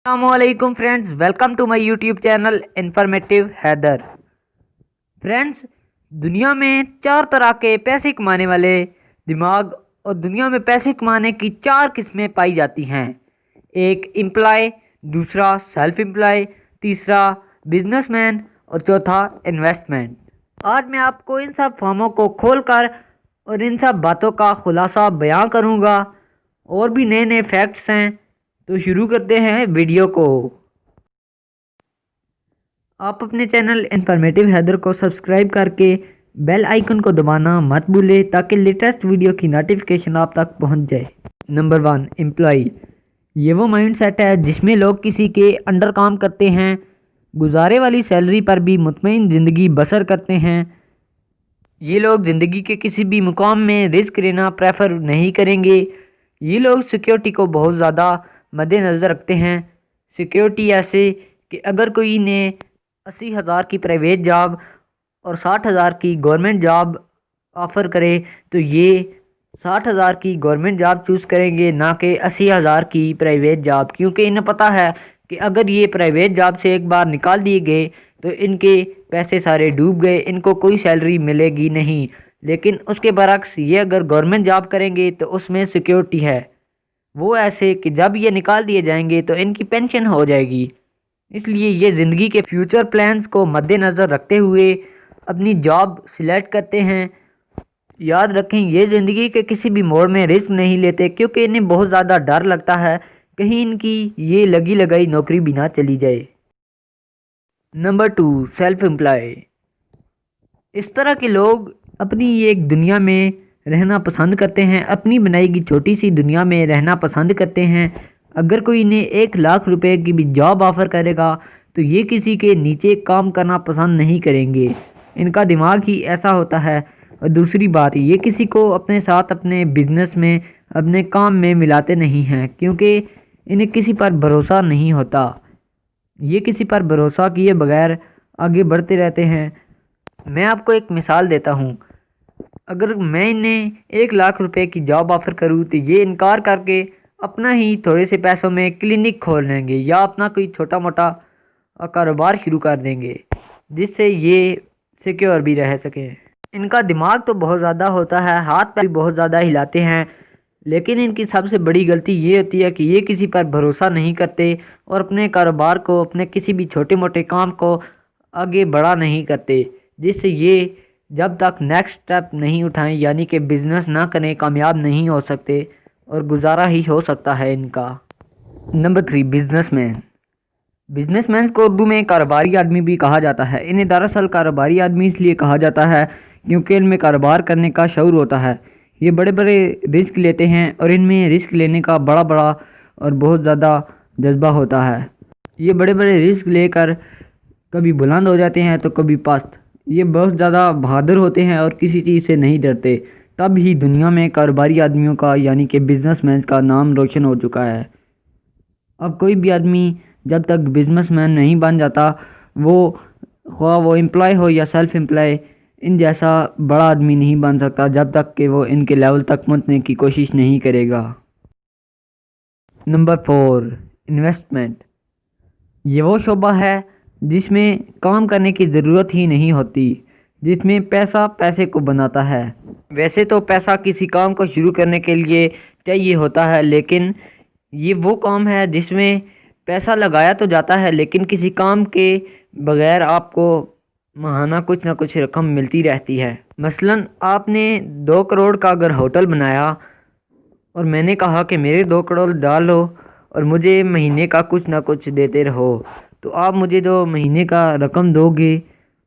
अस्सलामुअलैकुम friends, welcome to my YouTube channel informative Haider. Friends, दुनिया में चार तरह के पैसे कमाने वाले दिमाग और दुनिया में पैसे कमाने की चार किस्में पाई जाती हैं। एक एम्प्लॉय, दूसरा सेल्फ एम्प्लॉय, तीसरा बिजनेसमैन और चौथा इन्वेस्टमेंट। आज मैं आपको इन सब फॉर्मों को खोलकर और इन सब बातों का खुलासा बयां करूंगा। और भी नए नए फैक्ट्स हैं, तो शुरू करते हैं वीडियो को। आप अपने चैनल इन्फॉर्मेटिव हैदर को सब्सक्राइब करके बेल आइकन को दबाना मत भूलें ताकि लेटेस्ट वीडियो की नोटिफिकेशन आप तक पहुंच जाए। Number 1, employ. ये वो माइंड सेट है जिसमें लोग किसी के अंडर काम करते हैं, गुजारे वाली सैलरी पर भी मुतमईन ज़िंदगी बसर करते हैं। ये लोग ज़िंदगी के किसी भी मुकाम में रिस्क लेना प्रेफर नहीं करेंगे। ये लोग सिक्योरिटी को बहुत ज़्यादा मद्देनज़र रखते हैं। सिक्योरिटी ऐसे कि अगर कोई ने 80,000 की प्राइवेट जॉब और 60,000 की गवर्नमेंट जॉब ऑफ़र करे तो ये 60,000 की गवर्नमेंट जॉब चूज़ करेंगे, ना कि 80,000 की प्राइवेट जॉब, क्योंकि इन्हें पता है कि अगर ये प्राइवेट जॉब से एक बार निकाल दिए गए तो इनके पैसे सारे डूब गए, इनको कोई सैलरी मिलेगी नहीं। लेकिन उसके बरक्स ये अगर गवर्नमेंट जॉब करेंगे तो उसमें सिक्योरिटी है। वो ऐसे कि जब ये निकाल दिए जाएंगे तो इनकी पेंशन हो जाएगी। इसलिए ये ज़िंदगी के फ्यूचर प्लान्स को मद्देनज़र रखते हुए अपनी जॉब सिलेक्ट करते हैं। याद रखें, ये ज़िंदगी के किसी भी मोड़ में रिस्क नहीं लेते, क्योंकि इन्हें बहुत ज़्यादा डर लगता है कहीं इनकी ये लगी लगाई नौकरी भी ना चली जाए। Number 2, self employ. इस तरह के लोग अपनी एक दुनिया में रहना पसंद करते हैं, अपनी बनाई की छोटी सी दुनिया में रहना पसंद करते हैं। अगर कोई इन्हें 1,00,000 रुपए की भी जॉब ऑफ़र करेगा तो ये किसी के नीचे काम करना पसंद नहीं करेंगे। इनका दिमाग ही ऐसा होता है। और दूसरी बात, ये किसी को अपने साथ अपने बिजनेस में, अपने काम में मिलाते नहीं हैं, क्योंकि इन्हें किसी पर भरोसा नहीं होता। ये किसी पर भरोसा किए बगैर आगे बढ़ते रहते हैं। मैं आपको एक मिसाल देता हूँ। अगर मैं इन्हें 1,00,000 रुपए की जॉब ऑफ़र करूँ तो ये इनकार करके अपना ही थोड़े से पैसों में क्लिनिक खोल लेंगे या अपना कोई छोटा मोटा कारोबार शुरू कर देंगे, जिससे ये सिक्योर भी रह सके। इनका दिमाग तो बहुत ज़्यादा होता है, हाथ पैर भी बहुत ज़्यादा हिलाते हैं, लेकिन इनकी सबसे बड़ी गलती ये होती है कि ये किसी पर भरोसा नहीं करते और अपने कारोबार को, अपने किसी भी छोटे मोटे काम को आगे बढ़ा नहीं करते, जिससे ये जब तक नेक्स्ट स्टेप नहीं उठाएं, यानी कि बिज़नेस ना करें, कामयाब नहीं हो सकते और गुजारा ही हो सकता है इनका। Number 3, businessman. बिजनेसमैन को उर्दू में कारोबारी आदमी भी कहा जाता है। इन्हें दरअसल कारोबारी आदमी इसलिए कहा जाता है क्योंकि इनमें कारोबार करने का शऊर होता है। ये बड़े बड़े रिस्क लेते हैं और इनमें रिस्क लेने का बड़ा बड़ा और बहुत ज़्यादा जज्बा होता है। ये बड़े बड़े रिस्क लेकर कभी बुलंद हो जाते हैं तो कभी पस्त। ये बहुत ज़्यादा बहादुर होते हैं और किसी चीज़ से नहीं डरते। तब ही दुनिया में कारोबारी आदमियों का, यानी कि बिजनेसमैन का नाम रोशन हो चुका है। अब कोई भी आदमी जब तक बिजनेसमैन नहीं बन जाता, ख्वाह वो एम्प्लॉय हो या सेल्फ एम्प्लॉय, इन जैसा बड़ा आदमी नहीं बन सकता जब तक कि वो इनके लेवल तक पहुंचने की कोशिश नहीं करेगा। Number 4, investment. ये वो शोबा है जिसमें काम करने की ज़रूरत ही नहीं होती, जिसमें पैसा पैसे को बनाता है। वैसे तो पैसा किसी काम को शुरू करने के लिए चाहिए होता है, लेकिन ये वो काम है जिसमें पैसा लगाया तो जाता है, लेकिन किसी काम के बगैर आपको माहाना कुछ ना कुछ रकम मिलती रहती है। मसलन आपने 2 करोड़ का अगर होटल बनाया और मैंने कहा कि मेरे 2 करोड़ डालो और मुझे महीने का कुछ ना कुछ देते रहो, तो आप मुझे जो महीने का रकम दोगे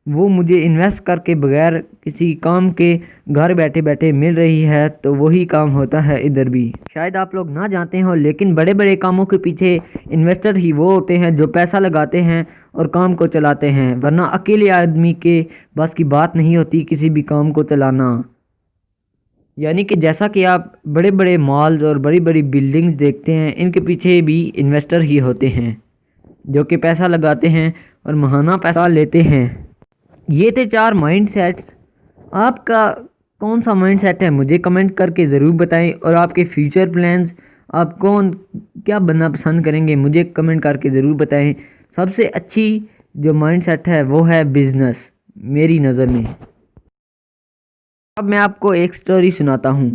वो मुझे इन्वेस्ट करके बगैर किसी काम के घर बैठे बैठे मिल रही है। तो वही काम होता है इधर भी। शायद आप लोग ना जानते हो, लेकिन बड़े बड़े कामों के पीछे इन्वेस्टर ही वो होते हैं जो पैसा लगाते हैं और काम को चलाते हैं, वरना अकेले आदमी के बस की बात नहीं होती किसी भी काम को चलाना। यानी कि जैसा कि आप बड़े बड़े मॉल्स और बड़ी बड़ी बिल्डिंग्स देखते हैं, इनके पीछे भी इन्वेस्टर ही होते हैं जो कि पैसा लगाते हैं और महाना पैसा लेते हैं। ये थे 4 माइंड सेट्स। आपका कौन सा माइंड सेट है मुझे कमेंट करके ज़रूर बताएं, और आपके फ्यूचर प्लान्स آپ کون کیا بننا پسند کریں گے مجھے کمنٹ کر کے ضرور بتائیں۔ سب سے اچھی جو مائنڈ سیٹ ہے وہ ہے بزنس میری نظر میں۔ اب میں آپ کو ایک سٹوری سناتا ہوں۔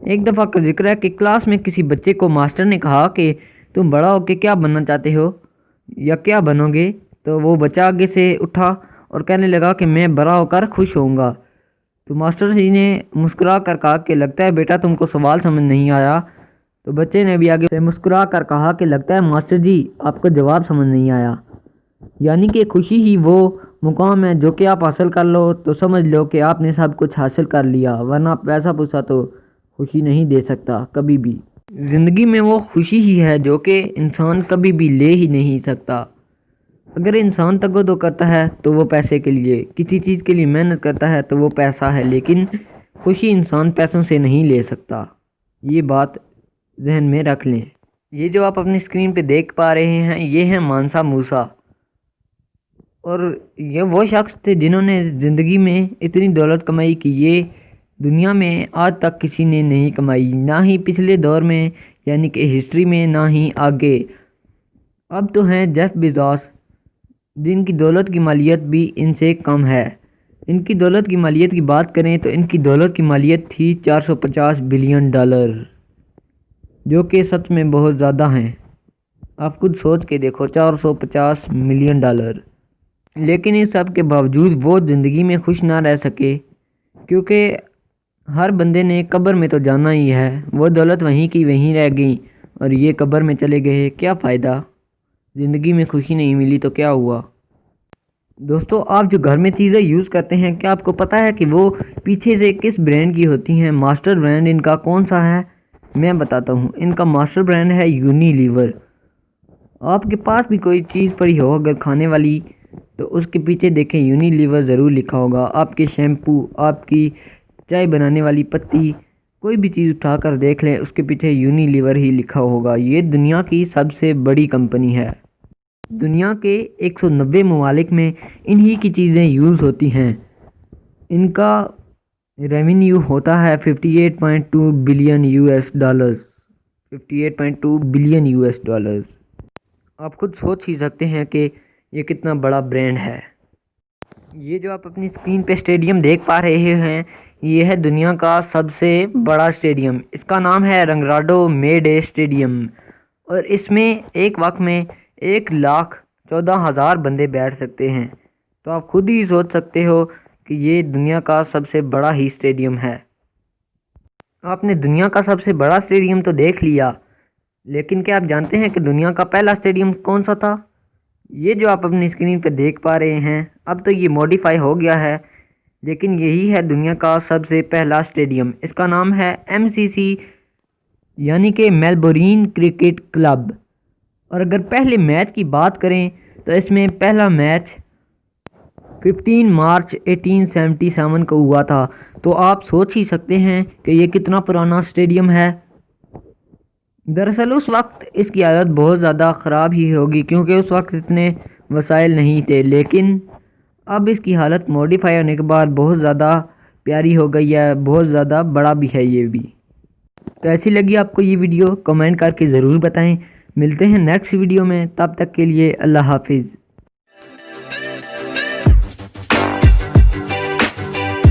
ایک دفعہ کا ذکر ہے کہ کلاس میں کسی بچے کو ماسٹر نے کہا کہ تم بڑا ہو کے کیا بننا چاہتے ہو یا کیا بنو گے؟ تو وہ بچہ آگے سے اٹھا اور کہنے لگا کہ میں بڑا ہو کر خوش ہوں گا۔ تو ماسٹر جی نے مسکرا کر کہا کہ لگتا ہے بیٹا تم کو سوال سمجھ نہیں آیا۔ تو بچے نے بھی آگے سے مسکرا کر کہا کہ لگتا ہے ماسٹر جی آپ کو جواب سمجھ نہیں آیا۔ یعنی کہ خوشی ہی وہ مقام ہے جو کہ آپ حاصل کر لو تو سمجھ لو کہ آپ نے سب کچھ حاصل کر لیا، ورنہ پیسہ پوسا تو خوشی نہیں دے سکتا کبھی بھی۔ زندگی میں وہ خوشی ہی ہے جو کہ انسان کبھی بھی لے ہی نہیں سکتا۔ اگر انسان تگودو کرتا ہے تو وہ پیسے کے لیے، کسی چیز کے لیے محنت کرتا ہے تو وہ پیسہ ہے، لیکن خوشی انسان پیسوں سے نہیں لے سکتا۔ یہ بات ذہن میں رکھ لیں۔ یہ جو آپ اپنی اسکرین پہ دیکھ پا رہے ہیں یہ ہے مانسا موسیٰ، اور یہ وہ شخص تھے جنہوں نے زندگی میں اتنی دولت کمائی کہ یہ دنیا میں آج تک کسی نے نہیں کمائی، نہ ہی پچھلے دور میں یعنی کہ ہسٹری میں، نہ ہی آگے۔ اب تو ہیں جیف بیزوس جن کی دولت کی مالیت بھی ان سے کم ہے۔ ان کی دولت کی مالیت کی بات کریں تو ان کی دولت کی مالیت تھی $450 بلین، جو کہ سچ میں بہت زیادہ ہیں۔ آپ خود سوچ کے دیکھو، $450 ملین۔ لیکن اس سب کے باوجود وہ زندگی میں خوش نہ رہ سکے، کیونکہ ہر بندے نے قبر میں تو جانا ہی ہے۔ وہ دولت وہیں کی وہیں رہ گئی اور یہ قبر میں چلے گئے، کیا فائدہ؟ زندگی میں خوشی نہیں ملی تو کیا ہوا؟ دوستو، آپ جو گھر میں چیزیں یوز کرتے ہیں کیا آپ کو پتہ ہے کہ وہ پیچھے سے کس برانڈ کی ہوتی ہیں؟ ماسٹر برانڈ ان کا کون سا ہے؟ میں بتاتا ہوں، ان کا ماسٹر برانڈ ہے یونیلیور۔ آپ کے پاس بھی کوئی چیز پڑی ہو اگر کھانے والی تو اس کے پیچھے دیکھیں یونیلیور ضرور لکھا ہوگا۔ آپ کے شیمپو، آپ کی چائے بنانے والی پتی، کوئی بھی چیز اٹھا کر دیکھ لیں اس کے پیچھے یونیلیور ہی لکھا ہوگا۔ یہ دنیا کی سب سے بڑی کمپنی ہے۔ دنیا کے 190 ممالک میں انہی کی چیزیں یوز ہوتی ہیں۔ ان کا ریونیو ہوتا ہے $58.2 بلین۔ 58.2 بلین۔ آپ خود سوچ ہی سکتے ہیں کہ یہ کتنا بڑا برانڈ ہے۔ یہ جو آپ اپنی اسکرین پہ اسٹیڈیم دیکھ پا رہے ہیں یہ ہے دنیا کا سب سے بڑا اسٹیڈیم۔ اس کا نام ہے رنگراڈو میڈے اسٹیڈیم، اور اس میں ایک وقت میں 1,14,000 بندے بیٹھ سکتے ہیں۔ تو آپ خود ہی سوچ سکتے ہو کہ یہ دنیا کا سب سے بڑا ہی اسٹیڈیم ہے۔ آپ نے دنیا کا سب سے بڑا اسٹیڈیم تو دیکھ لیا، لیکن کیا آپ جانتے ہیں کہ دنیا کا پہلا اسٹیڈیم کون سا تھا؟ یہ جو آپ اپنی اسکرین پہ دیکھ پا رہے ہیں اب تو یہ موڈیفائی ہو گیا ہے، لیکن یہی ہے دنیا کا سب سے پہلا اسٹیڈیم۔ اس کا نام ہے MCC، یعنی کہ میلبورن کرکٹ کلب۔ اور اگر پہلے میچ کی بات کریں تو اس میں پہلا میچ 15 مارچ 1877 کو ہوا تھا۔ تو آپ سوچ ہی سکتے ہیں کہ یہ کتنا پرانا اسٹیڈیم ہے۔ دراصل اس وقت اس کی حالت بہت زیادہ خراب ہی ہوگی کیونکہ اس وقت اتنے وسائل نہیں تھے، لیکن اب اس کی حالت موڈیفائی ہونے کے بعد بہت زیادہ پیاری ہو گئی ہے، بہت زیادہ بڑا بھی ہے یہ بھی۔ تو ایسی لگی آپ کو یہ ویڈیو کمنٹ کر کے ضرور بتائیں۔ ملتے ہیں نیکسٹ ویڈیو میں، تب تک کے لیے اللہ حافظ۔